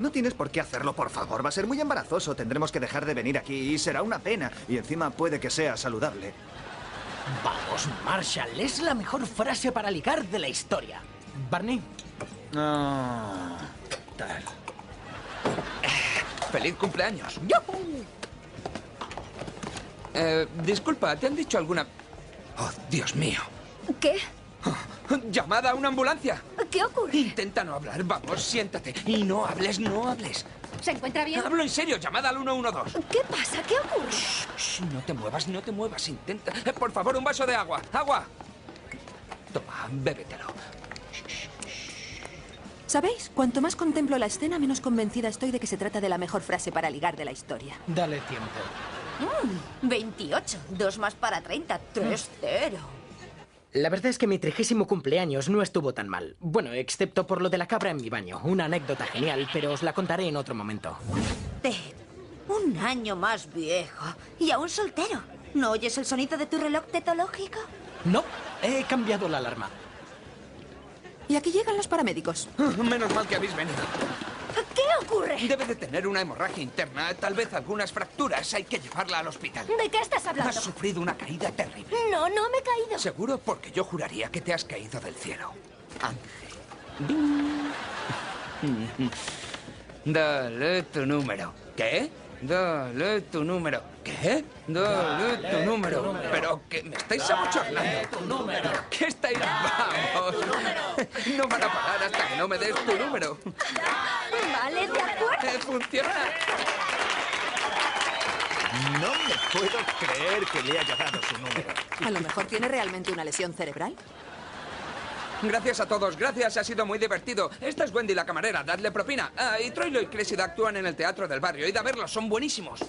No tienes por qué hacerlo, por favor. Va a ser muy embarazoso. Tendremos que dejar de venir aquí y será una pena. Y encima puede que sea saludable. Vamos, Marshall, es la mejor frase para ligar de la historia. Barney. Tal. ¡Feliz cumpleaños! ¡Yujú! Disculpa, ¿te han dicho alguna...? ¡Oh, Dios mío! ¿Qué? ¡Llamada a una ambulancia! ¿Qué ocurre? Intenta no hablar, vamos, siéntate. Y no hables, no hables. ¿Se encuentra bien? Hablo en serio, llamada al 112. ¿Qué pasa? ¿Qué ocurre? Shh, no te muevas, no te muevas, intenta... por favor, un vaso de agua, agua. Toma, bébetelo. ¿Sabéis? Cuanto más contemplo la escena, menos convencida estoy de que se trata de la mejor frase para ligar de la historia. Dale tiempo. 28. 2 más para 30. 3-0. La verdad es que mi 30º cumpleaños no estuvo tan mal. Bueno, excepto por lo de la cabra en mi baño. Una anécdota genial, pero os la contaré en otro momento. Ted, 1 año más viejo y aún soltero. ¿No oyes el sonido de tu reloj tetológico? No, he cambiado la alarma. Y aquí llegan los paramédicos. Menos mal que habéis venido. ¿Qué ocurre? Debe de tener una hemorragia interna, tal vez algunas fracturas. Hay que llevarla al hospital. ¿De qué estás Has hablando? sufrido una caída terrible. No, no me he caído. ¿Seguro? Porque yo juraría que te has caído del cielo. Ángel. Dale tu número. ¿Qué? Dale tu número. ¿Qué? Dale tu número. Pero que me estáis abochornando. ¿Qué estáis? Vamos. No van a parar hasta que no me des tu número. Vale, de acuerdo. Funciona. No me puedo creer que le haya dado su número. A lo mejor tiene realmente una lesión cerebral. Gracias a todos, gracias, ha sido muy divertido. Esta es Wendy, la camarera, dadle propina. Ah, y Troilo y Cressida actúan en el teatro del barrio. Id a verlos, son buenísimos.